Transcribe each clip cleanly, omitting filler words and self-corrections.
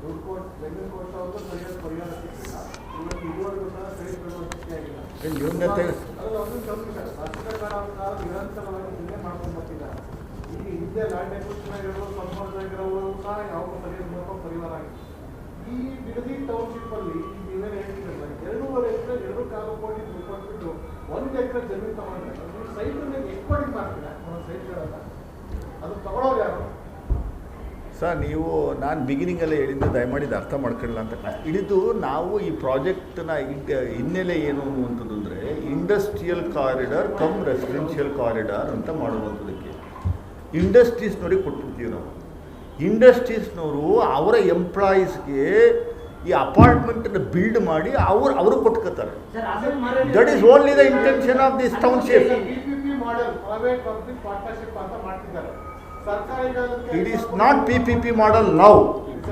ಈ ಬಿಡದಿ ಟೌನ್ಶಿಪ್ ಅಲ್ಲಿ ನೀವೇನು ಹೇಳ್ತಿರಲ್ಲ 2.5 ಎಕರೆ 2.4 ಕೋಟಿ ಕೊಟ್ಬಿಟ್ಟು 1 ಎಕರೆ ಜಮೀನು ತಗೊಂಡ್ರೆ ಸೈಟ್ ಎಕ್ಸ್ಪೋರ್ಟಿಂಗ್ ಮಾಡ್ತೀರಾ ಸೈಟ್ಗಳನ್ನ ಅದು ತಗೊಳ್ಳೋರು ಯಾರು ಸರ್? ನೀವು ನಾನು ಬಿಗಿನಿಂಗಲ್ಲೇ ಹೇಳಿದ್ದು ದಯಮಾಡಿ ಅರ್ಥ ಮಾಡ್ಕೊಳ್ಳ ಅಂತ ಹಿಡಿದು ನಾವು ಈ ಪ್ರಾಜೆಕ್ಟ್ನ ಹಿನ್ನೆಲೆ ಏನು ಅನ್ನುವಂಥದ್ದು ಅಂದರೆ industrial corridor come residential corridor ಅಂತ ಮಾಡುವಂಥದ್ದಕ್ಕೆ ಇಂಡಸ್ಟ್ರೀಸ್ನವ್ರಿಗೆ ಕೊಟ್ಬಿಡ್ತೀವಿ ನಾವು. ಇಂಡಸ್ಟ್ರೀಸ್ನವರು ಅವರ ಎಂಪ್ಲಾಯೀಸ್ಗೆ ಈ ಅಪಾರ್ಟ್ಮೆಂಟನ್ನು ಬಿಲ್ಡ್ ಮಾಡಿ ಅವರು ಕೊಟ್ಕೋತಾರೆ. That is only the intention of this township. It is not PPP model now.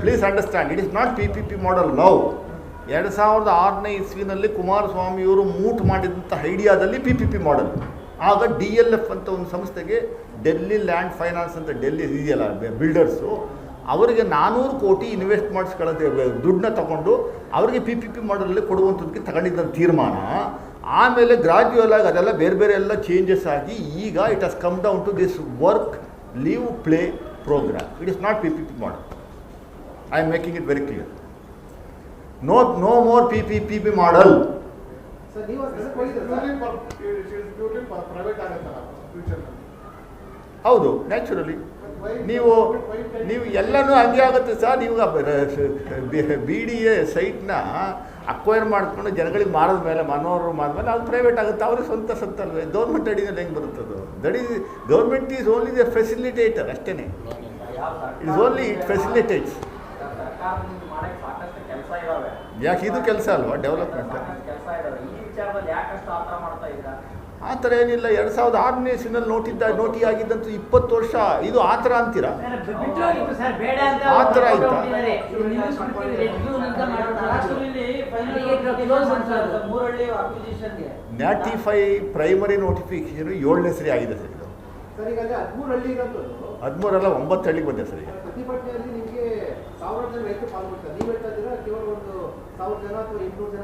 Please understand, it is not PPP model now. 2006ನೇ ಇಸ್ವಿನಲ್ಲಿ ಕುಮಾರಸ್ವಾಮಿಯವರು ಮೂಟ್ ಮಾಡಿದಂಥ ಐಡಿಯಾದಲ್ಲಿ PPP ಮಾಡೆಲ್. ಆಗ DLF ಅಂತ ಒಂದು ಸಂಸ್ಥೆಗೆ ಡೆಲ್ಲಿ ಲ್ಯಾಂಡ್ ಫೈನಾನ್ಸ್ ಅಂತ ಡೆಲ್ಲಿ ಇದೆಯಲ್ಲ ಬಿಲ್ಡರ್ಸು, ಅವರಿಗೆ 400 ಕೋಟಿ ಇನ್ವೆಸ್ಟ್ ಮಾಡಿಸ್ಕೊಳ್ಳೋದು ದುಡ್ಡನ್ನ ತಗೊಂಡು ಅವರಿಗೆ PPP ಮಾಡಲಲ್ಲಿ ಕೊಡುವಂಥದ್ದಕ್ಕೆ ತಗೊಂಡಿದ್ದ ತೀರ್ಮಾನ. ಆಮೇಲೆ ಗ್ರಾಜ್ಯುವಲ್ ಆಗಿ ಅದೆಲ್ಲ ಬೇರೆ ಬೇರೆ ಎಲ್ಲ ಚೇಂಜಸ್ ಆಗಿ ಈಗ it has come down to this work leave play program. It is not PPP model. I am making it very clear. No more PPP model. Sir, you are private future. ಹೌದು, naturally ನೀವು ಎಲ್ಲನೂ ಹಂಗೆ ಆಗುತ್ತೆ sir. ನೀವು BDA ಸೈಟ್ನ acquire ಮಾಡ್ಕೊಂಡು ಜನಗಳಿಗೆ ಮಾರಿದ ಮೇಲೆ ಮನೋರು ಮಾಡಿದ್ಮೇಲೆ ಅದು ಪ್ರೈವೇಟ್ ಆಗುತ್ತೆ, ಅವ್ರಿಗೆ ಸ್ವಂತ ಅಲ್ವೇ. ಗೌರ್ಮೆಂಟ್ ಅಡಿನಲ್ಲಿ ಹೆಂಗೆ ಬರುತ್ತದು? That is government is only the facilitator ಅಷ್ಟೇ. It's only it facilitates. ಯಾಕೆ ಇದು ಕೆಲಸ ಅಲ್ವಾ ಡೆವಲಪ್ಮೆಂಟ್? ಆ ಥರ ಏನಿಲ್ಲ. 2006ನೇ ಇಸ್ವಿನಲ್ಲಿ ನೋಟಿ ಆಗಿದ್ದಂತೂ 20 ವರ್ಷ. ಇದು ಆ ಥರ ಅಂತೀರಾ? ಆ ಥರ ಆಯ್ತಾ? ನ್ಯಾಟಿಫೈ ಪ್ರೈಮರಿ ನೋಟಿಫಿಕೇಶನ್ 7ನೇ ಸರಿ ಆಗಿದೆ ಸರ್. ಇದು 13 ಅಲ್ಲ 9 ಹಳ್ಳಿಗೆ ಬಂದೆ ಸರ್. ಪ್ರತಿಭಟನೆಯಲ್ಲಿ ನಿಮಗೆ 1000 ಜನ ರೈತರು ಪಾಲ್ಗೊಳ್ತಾರೆ. ನೀವು ಹೇಳ್ತಾ ಇದ್ದೀರಾ ಕೇವಲ ಒಂದು 1000 ಜನ ಅಥವಾ 800 ಜನ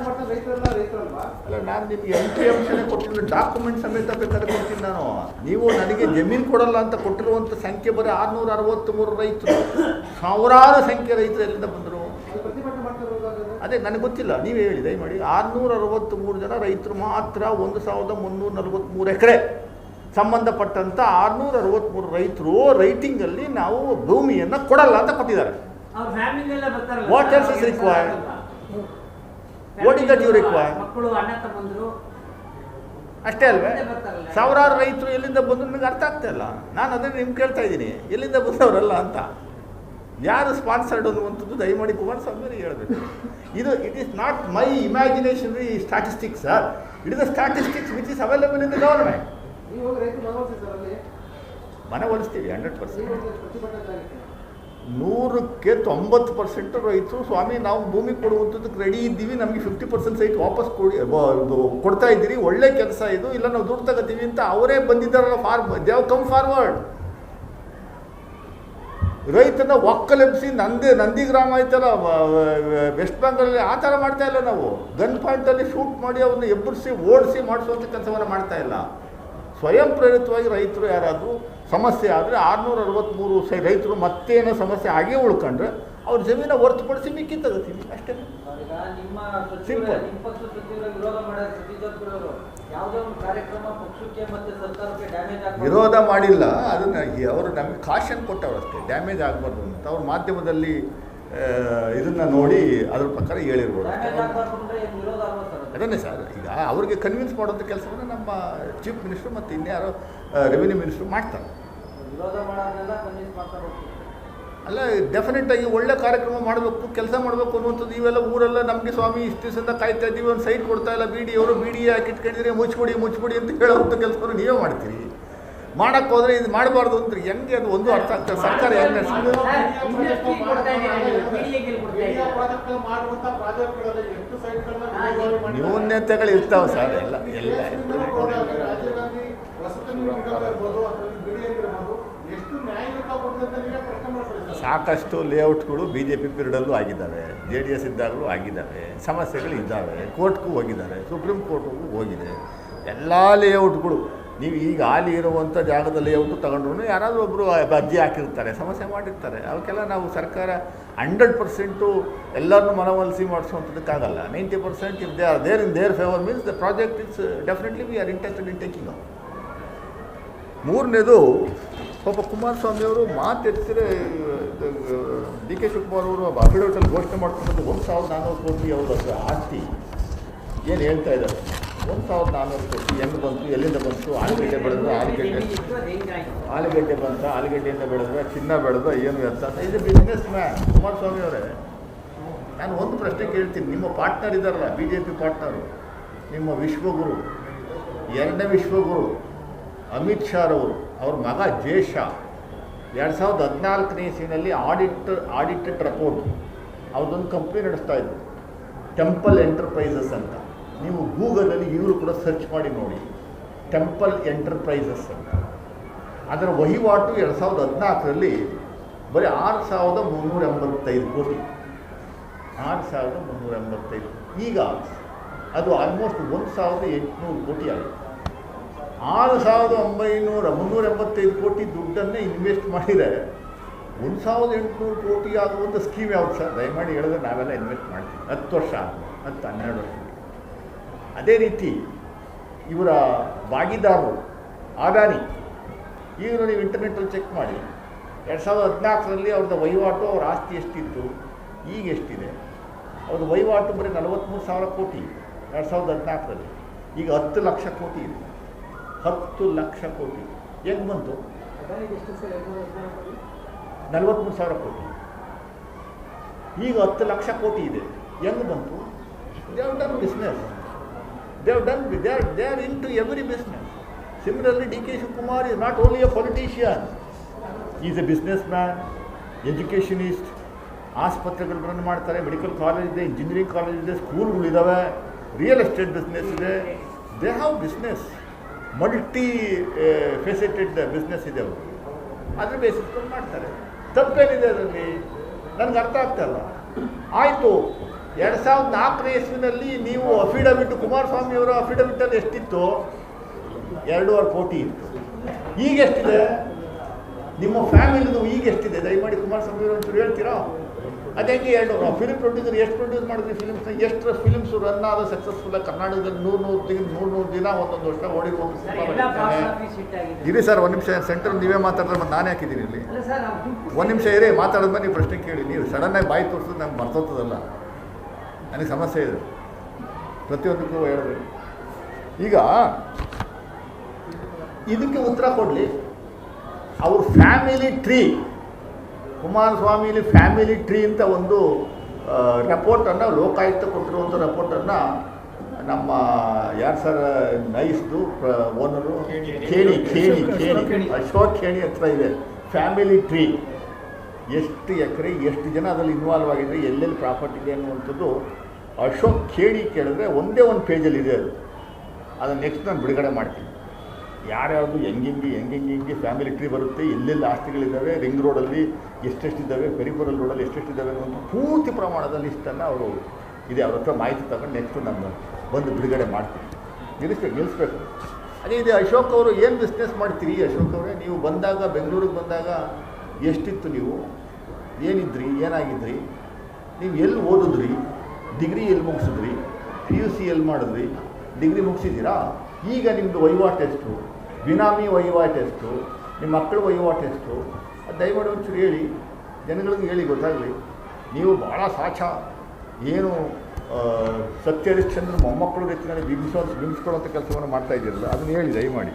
ಮಾತ್ರ ರೈತರಲ್ವಾ? ಅಲ್ಲ, ನಾನು ನಿಮಗೆ ಎಂಟ್ರಿ ಅಂಶನೇ ಕೊಟ್ಟಿಲ್ಲ, ಡಾಕ್ಯುಮೆಂಟ್ ಸಮೇತ ಬೇಕಾದ್ರೆ ಕೊಡ್ತೀನಿ ನಾನು. ನೀವು ನನಗೆ ಜಮೀನು ಕೊಡಲ್ಲ ಅಂತ ಕೊಟ್ಟಿರುವಂಥ ಸಂಖ್ಯೆ ಬರೀ 663 ರೈತರು. ಸಾವಿರಾರು ಸಂಖ್ಯೆ ರೈತರು ಎಲ್ಲಿಂದ ಬಂದರು? ಅದೇ ನನಗೆ ಗೊತ್ತಿಲ್ಲ, ನೀವೇ ಹೇಳಿ ದಯಮಾಡಿ. 663 ಜನ ರೈತರು ಮಾತ್ರ 1343 ಎಕರೆ ಸಂಬಂಧಪಟ್ಟಂಥ 663 ರೈತರು ರೈಟಿಂಗಲ್ಲಿ ನಾವು ಭೂಮಿಯನ್ನು ಕೊಡಲ್ಲ ಅಂತ ಕೊಟ್ಟಿದ್ದಾರೆ. What else is required? What is that you required? ಅಷ್ಟೇ ಅಲ್ವೇ? ಸಾವಿರಾರು ರೈತರು ಎಲ್ಲಿಂದ ಬಂದು ನನಗೆ ಅರ್ಥ ಆಗ್ತಾ ಇಲ್ಲ. ನಾನು ಅದನ್ನು ನಿಮ್ಗೆ ಕೇಳ್ತಾ ಇದ್ದೀನಿ, ಎಲ್ಲಿಂದ ಬಂದವರಲ್ಲ ಅಂತ. ಯಾರು ಸ್ಪಾನ್ಸರ್ಡ್ ಅನ್ನುವಂಥದ್ದು ದಯಮಾಡಿ ಕುಮಾರಸ್ವಾಮಿ ಹೇಳಬೇಕು. It is not my imaginationary statistics sir. It is the statistics which is available in the government. ಮನವೊಲಿಸ್ತೀವಿ 100%. 100ಕ್ಕೆ 90% ರೈತರು ಸ್ವಾಮಿ ನಾವು ಭೂಮಿ ಕೊಡುವಂಥದ್ದಕ್ಕೆ ರೆಡಿ ಇದ್ದೀವಿ, ನಮಗೆ 50% ಸೈಟ್ ವಾಪಸ್ ಕೊಡ್ತಾ ಇದ್ದೀರಿ, ಒಳ್ಳೆ ಕೆಲಸ ಇದು, ಇಲ್ಲ ನಾವು ದುಡ್ಡು ತಗೋತೀವಿ ಅಂತ ಅವರೇ ಬಂದಿದ್ದಾರಲ್ಲ. They have come forward. ರೈತನ ಒಕ್ಕಲೆಬ್ಸಿ ನಂದಿಗ್ರಾಮ ಆಯ್ತಲ್ಲ ವೆಸ್ಟ್ ಬೆಂಗಾಲಲ್ಲಿ, ಆ ಥರ ಮಾಡ್ತಾ ಇಲ್ಲ ನಾವು. ಗನ್ ಪಾಯಿಂಟಲ್ಲಿ ಶೂಟ್ ಮಾಡಿ ಅವ್ರನ್ನ ಎಬ್ಬರಿಸಿ ಓಡಿಸಿ ಮಾಡಿಸುವಂಥ ಕೆಲಸವನ್ನು ಮಾಡ್ತಾ ಇಲ್ಲ. ಸ್ವಯಂ ಪ್ರೇರಿತವಾಗಿ ರೈತರು ಯಾರಾದರೂ ಸಮಸ್ಯೆ ಆದರೆ 663 ರೈತರು ಮತ್ತೇನೋ ಸಮಸ್ಯೆ ಆಗೇ ಉಳ್ಕೊಂಡ್ರೆ ಅವ್ರ ಜಮೀನ ಹೊರತುಪಡಿಸಿ ಮಿಕ್ಕಿ ತಗೋತೀವಿ ಅಷ್ಟೇ. ಸಿಂಪಲ್. ವಿರೋಧ ಮಾಡಿಲ್ಲ, ಅದನ್ನು ಅವರು ನಮಗೆ ಕಾಶನ್ ಕೊಟ್ಟವ್ರು ಅಷ್ಟೇ, ಡ್ಯಾಮೇಜ್ ಆಗಬಾರ್ದು ಅಂತ. ಅವ್ರ ಮಾಧ್ಯಮದಲ್ಲಿ ಇದನ್ನು ನೋಡಿ ಅದ್ರ ಪ್ರಕಾರ ಹೇಳಿರ್ಬೋದು. ಅದನ್ನೇ ಸರ್, ಈಗ ಅವ್ರಿಗೆ ಕನ್ವಿನ್ಸ್ ಮಾಡೋಂಥ ಕೆಲಸವನ್ನು ನಮ್ಮ ಚೀಫ್ ಮಿನಿಸ್ಟ್ರು ಮತ್ತು ಇನ್ಯಾರೋ ರೆವಿನ್ಯೂ ಮಿನಿಸ್ಟ್ರು ಮಾಡ್ತಾರೆ. ಅಲ್ಲ, ಡೆಫಿನೆಟಾಗಿ ಒಳ್ಳೆ ಕಾರ್ಯಕ್ರಮ ಮಾಡಬೇಕು, ಕೆಲಸ ಮಾಡಬೇಕು ಅನ್ನುವಂಥದ್ದು. ಇವೆಲ್ಲ ಊರೆಲ್ಲ ನಮಗೆ ಸ್ವಾಮಿ ಇಷ್ಟು ದಿವಸದಿಂದ ಕಾಯ್ತಾ ಇದ್ದೀವಿ, ಒಂದು ಸೈಟ್ ಕೊಡ್ತಾ ಇಲ್ಲ, BDA ಹಾಕಿಟ್ಕೊಂಡಿದ್ರೆ ಮುಚ್ಚಿಬಿಡಿ ಅಂತ ಹೇಳೋವಂಥ ಕೆಲಸವನ್ನು ನೀವೇ ಮಾಡ್ತೀರಿ. ಮಾಡಕ್ಕೆ ಹೋದರೆ ಇದು ಮಾಡಬಾರ್ದು ಅಂತ ಹೆಂಗೆ ಅದು ಒಂದು ಅರ್ಥ ಆಗ್ತದೆ. ಸರ್ಕಾರ ಹೆಂಗೆ ನ್ಯೂನ್ಯತೆಗಳು ಇರ್ತಾವೆ ಸರ್, ಎಲ್ಲ ಸಾಕಷ್ಟು ಲೇಔಟ್ಗಳು ಬಿ ಜೆ ಪಿ ಪೀರಿಯಡಲ್ಲೂ ಆಗಿದ್ದಾವೆ, ಜೆ ಡಿ ಎಸ್ ಇದ್ದಾಗಲೂ ಆಗಿದ್ದಾವೆ, ಸಮಸ್ಯೆಗಳು ಇದ್ದಾವೆ, ಕೋರ್ಟ್ಗೂ ಹೋಗಿದ್ದಾರೆ, ಸುಪ್ರೀಂ ಕೋರ್ಟ್ಗೂ ಹೋಗಿದೆ. ಎಲ್ಲ ಲೇಔಟ್ಗಳು ನೀವು ಈಗ ಹಾಲಿ ಇರುವಂಥ ಜಾಗದ ಲೇಔಟು ತಗೊಂಡ್ರು ಯಾರಾದರೂ ಒಬ್ಬರು ಅರ್ಜಿ ಹಾಕಿರ್ತಾರೆ, ಸಮಸ್ಯೆ ಮಾಡಿರ್ತಾರೆ. ಅವಕ್ಕೆಲ್ಲ ನಾವು ಸರ್ಕಾರ 100% ಎಲ್ಲರನ್ನೂ ಮನವೊಲಿಸಿ ಮಾಡಿಸುವಂಥದ್ದಕ್ಕಾಗಲ್ಲ. 90% if they are there in their favour means the project is definitely we are interested in taking out. ಮೂರನೇದು, ಪಾಪ ಕುಮಾರಸ್ವಾಮಿಯವರು ಮಾತೆತ್ತಿದ್ರೆ ಡಿ ಕೆ ಶಿವಕುಮಾರ್ ಅವರು ಅಫಿಡವಿಟಲ್ಲಿ ಘೋಷಣೆ ಮಾಡ್ಕೊಂಡು 1400 ಕೋಟಿ ಅವ್ರ ಆಸ್ತಿ ಏನು ಹೇಳ್ತಾ ಇದ್ದಾರೆ. 1400 ಕೋಟಿ ಹೆಂಗೆ ಬಂತು, ಎಲ್ಲಿಂದ ಬಂತು? ಆಲೂಗಡ್ಡೆ ಬೆಳೆದ್ರೆ ಆಲೂಗಡ್ಡೆ ಬಂತ, ಆಲೂಗಡ್ಡೆಯಿಂದ ಬೆಳೆದ್ರೆ ಚಿನ್ನ ಬೆಳೆದ್ರೆ ಏನು ವ್ಯರ್ಥ? ಇದು ಬಿಸ್ನೆಸ್ ಮ್ಯಾನ್ ಕುಮಾರಸ್ವಾಮಿ ಅವರೇ. ನಾನು ಒಂದು ಪ್ರಶ್ನೆ ಕೇಳ್ತೀನಿ, ನಿಮ್ಮ ಪಾರ್ಟ್ನರ್ ಇದ್ದಾರಲ್ಲ, ಬಿ ಜೆ ಪಿ ಪಾರ್ಟ್ನರು, ನಿಮ್ಮ ವಿಶ್ವಗುರು, ಎರಡನೇ ವಿಶ್ವಗುರು ಅಮಿತ್ ಶಾ ರವರು, ಅವ್ರ ಮಗ ಜೆ ಶಾ 2014ನೇ ಇಸ್ವಿನಲ್ಲಿ ಆಡಿಟೆಡ್ ರಿಪೋರ್ಟ್ ಅವ್ರದ್ದೊಂದು ಕಂಪ್ನಿ ನಡೆಸ್ತಾ ಇದ್ರು, ಟೆಂಪಲ್ ಎಂಟರ್ಪ್ರೈಸಸ್ ಅಂತ. ನೀವು ಗೂಗಲಲ್ಲಿ ಇವರು ಕೂಡ ಸರ್ಚ್ ಮಾಡಿ ನೋಡಿ, ಟೆಂಪಲ್ ಎಂಟರ್ಪ್ರೈಸಸ್ ಅಂತ. ಅದರ ವಹಿವಾಟು 2014ರಲ್ಲಿ ಬರೀ 6385 ಕೋಟಿ. 6385. ಈಗ ಅದು ಆಲ್ಮೋಸ್ಟ್ 1800 ಕೋಟಿ ಆಗಿದೆ. 385 ಕೋಟಿ ದುಡ್ಡನ್ನೇ ಇನ್ವೆಸ್ಟ್ ಮಾಡಿದರೆ 1800 ಕೋಟಿ ಆಗುವಂಥ ಸ್ಕೀಮ್ ಯಾವುದು ಸರ್? ದಯಮಾಡಿ ಹೇಳಿದ್ರೆ ನಾವೆಲ್ಲ ಇನ್ವೆಸ್ಟ್ ಮಾಡ್ತೀವಿ 10 ವರ್ಷ, 10-12 ವರ್ಷ. ಅದೇ ರೀತಿ ಇವರ ಭಾಗಿದಾರರು ಅದಾನಿ, ಈಗ ನೀವು ಇಂಟರ್ನೆಟ್ಟಲ್ಲಿ ಚೆಕ್ ಮಾಡಿ, 2014ರಲ್ಲಿ ಅವ್ರದ್ದು ವಹಿವಾಟು, ಅವ್ರ ಆಸ್ತಿ ಎಷ್ಟಿತ್ತು, ಈಗ ಎಷ್ಟಿದೆ? ಅವ್ರದ್ದು ವಹಿವಾಟು ಬರೀ 43,000 ಕೋಟಿ 2014ರಲ್ಲಿ, ಈಗ 10 ಲಕ್ಷ ಕೋಟಿ ಇದೆ. 10 ಲಕ್ಷ ಕೋಟಿ ಹೆಂಗೆ ಬಂತು? 43,000 ಕೋಟಿ, ಈಗ 10 ಲಕ್ಷ ಕೋಟಿ ಇದೆ. ಹೆಂಗೆ ಬಂತು? They have done business. They are into every business. Similarly, D.K. Shivakumar is not only a politician, he is a businessman, educationist. ಆಸ್ಪತ್ರೆಗಳು ರನ್ ಮಾಡ್ತಾರೆ, ಮೆಡಿಕಲ್ ಕಾಲೇಜ್ ಇದೆ, ಇಂಜಿನಿಯರಿಂಗ್ ಕಾಲೇಜ್ ಇದೆ, ಸ್ಕೂಲ್ಗಳಿದ್ದಾವೆ, ರಿಯಲ್ ಎಸ್ಟೇಟ್ ಬಿಸ್ನೆಸ್ ಇದೆ. They have business, multi faceted business ಇದೆ ಅವರು. ಅದ್ರ ಬೇಸಿಸ್ಕೊಂಡು ಮಾಡ್ತಾರೆ. ತಪ್ಪೇನಿದೆ ಅದರಲ್ಲಿ? ನನಗೆ ಅರ್ಥ ಆಗ್ತಾಯಿಲ್ಲ. ಆಯಿತು, 2004ನೇ ಇಸ್ವಿನಲ್ಲಿ ನೀವು ಅಫಿಡವಿಟ್, ಕುಮಾರಸ್ವಾಮಿಯವರ ಅಫಿಡವಿಟಲ್ಲಿ ಎಷ್ಟಿತ್ತು? 2.5 ಕೋಟಿ ಇತ್ತು. ಈಗ ಎಷ್ಟಿದೆ? ನಿಮ್ಮ ಫ್ಯಾಮಿಲಿದು ಈಗ ಎಷ್ಟಿದೆ? ದಯಮಾಡಿ ಕುಮಾರಸ್ವಾಮಿಯವರು ಒಂಚೂರು ಹೇಳ್ತೀರಾ? ಅದು ಹೆಂಗೆ? ಫಿಲ್ಮ್ ಪ್ರೊಡ್ಯೂಸರ್ ಎಷ್ಟು ಪ್ರೊಡ್ಯೂಸ್ ಮಾಡಿದ್ರಿ ಫಿಲಿಮ್ಸ್ನ? ಎಷ್ಟು ಫಿಲಿಮ್ಸು ರನ್ ಆದ ಸಕ್ಸಸ್ಫುಲ್ಲಾಗಿ ಕರ್ನಾಟಕದಲ್ಲಿ 100 ದಿನ ಒಂದೊಂದು ವರ್ಷ ಓಡಿರುವಂಥ ಇರಿ ಸರ್. ಒಂದು ನಿಮಿಷ, ಸೆಂಟರ್ ನೀವೇ ಮಾತಾಡಿದ್ರೆ ಮತ್ತೆ ನಾನು ಹಾಕಿದ್ದೀನಿ ಇಲ್ಲಿ. ಒಂದು ನಿಮಿಷ ಇರಿ, ಮಾತಾಡಿದ್ಮೇಲೆ ನೀವು ಪ್ರಶ್ನೆ ಕೇಳಿ. ನೀವು ಸಡನ್ನಾಗಿ ಬಾಯಿ ತೋರಿಸಿದ್ರೆ ನಂಗೆ ಮರ್ತೋಗ್ತದಲ್ಲ, ನನಗೆ ಸಮಸ್ಯೆ ಇದೆ, ಪ್ರತಿಯೊಂದಕ್ಕೂ ಹೇಳಿದ್ರೆ. ಈಗ ಇದಕ್ಕೆ ಉತ್ತರ ಕೊಡಲಿ. ಅವ್ರ ಫ್ಯಾಮಿಲಿ ಟ್ರೀ, ಕುಮಾರಸ್ವಾಮಿಲಿ ಫ್ಯಾಮಿಲಿ ಟ್ರೀ ಅಂತ ಒಂದು ರೆಪೋರ್ಟನ್ನು, ಲೋಕಾಯುಕ್ತ ಕೊಟ್ಟಿರುವಂಥ ರೆಪೋರ್ಟನ್ನು ನಮ್ಮ ಯಾರು ಸರ್ ನೈಸ್ದು ಓನರು ಖೇಣಿ ಅಶೋಕ್ ಖೇಣಿ ಹತ್ರ ಇದೆ ಫ್ಯಾಮಿಲಿ ಟ್ರೀ. ಎಷ್ಟು ಎಕರೆ, ಎಷ್ಟು ಜನ ಅದರಲ್ಲಿ ಇನ್ವಾಲ್ವ್ ಆಗಿದ್ರೆ, ಎಲ್ಲೆಲ್ಲಿ ಪ್ರಾಪರ್ಟಿ ಇದೆ ಅನ್ನುವಂಥದ್ದು ಅಶೋಕ್ ಖೇಣಿ ಕೇಳಿದ್ರೆ ಒಂದೇ ಒಂದು ಪೇಜಲ್ಲಿ ಇದೆ ಅದು. ಅದನ್ನು ನೆಕ್ಸ್ಟ್ ನಾನು ಬಿಡುಗಡೆ ಮಾಡ್ತೀನಿ. ಯಾರ್ಯಾವುದು ಹೆಂಗೆ ಫ್ಯಾಮಿಲಿ ಟ್ರೀ ಬರುತ್ತೆ, ಎಲ್ಲೆಲ್ಲಿ ಆಸ್ತಿಗಳಿದ್ದಾವೆ, ರಿಂಗ್ ರೋಡಲ್ಲಿ ಎಷ್ಟೆಷ್ಟಿದ್ದಾವೆ, ಪೆರಿಫರಲ್ ರೋಡಲ್ಲಿ ಎಷ್ಟೆಷ್ಟಿದ್ದಾವೆ ಅನ್ನುವಂಥ ಪೂರ್ತಿ ಪ್ರಮಾಣದ ಲಿಸ್ಟನ್ನು ಅವರು ಇದೆ. ಅವ್ರ ಹತ್ರ ಮಾಹಿತಿ ತಗೊಂಡು ನೆಕ್ಸ್ಟು ನಾನು ಬಂದು ಬಿಡುಗಡೆ ಮಾಡ್ತೀನಿ. ನಿಲ್ಲಿಸ್ಬೇಕು. ಅದೇ ಇದೆ. ಅಶೋಕ್ ಅವರು ಏನು ಬಿಸ್ನೆಸ್ ಮಾಡ್ತೀರಿ? ಅಶೋಕ್ ಅವರೇ, ನೀವು ಬಂದಾಗ, ಬೆಂಗಳೂರಿಗೆ ಬಂದಾಗ ಎಷ್ಟಿತ್ತು? ನೀವು ಏನಿದ್ರಿ, ಏನಾಗಿದ್ರಿ? ನೀವು ಎಲ್ಲಿ ಓದಿದ್ರಿ? ಡಿಗ್ರಿ ಎಲ್ಲಿ ಮುಗಿಸಿದ್ರಿ? PUC ಎಲ್ಲಿ ಮಾಡಿದ್ರಿ? ಡಿಗ್ರಿ ಮುಗಿಸಿದ್ದೀರಾ? ಈಗ ನಿಮ್ಮದು ವಹಿವಾಟು ಎಷ್ಟು? ಬಿನಾಮಿ ವಹಿವಾಟು ಎಷ್ಟು? ನಿಮ್ಮ ಮಕ್ಕಳ ವಹಿವಾಟು ಎಷ್ಟು? ಅದು ದಯಮಾಡಿ ಒಂಚೂರು ಹೇಳಿ, ಜನಗಳಿಗೆ ಹೇಳಿ, ಗೊತ್ತಾಗಲಿ. ನೀವು ಭಾಳ ಸಾಚ, ಏನು ಸತ್ಯಹರಿಶ್ಚಂದ್ರ ಮೊಮ್ಮಕ್ಕಳು ರೀತಿಯಲ್ಲಿ ಬಿಂಬಿಸ್ಕೊಳ್ಳೋಂಥ ಕೆಲಸವನ್ನು ಮಾಡ್ತಾ ಇದ್ದೀರಲ್ಲ, ಅದನ್ನು ಹೇಳಿ ದಯಮಾಡಿ.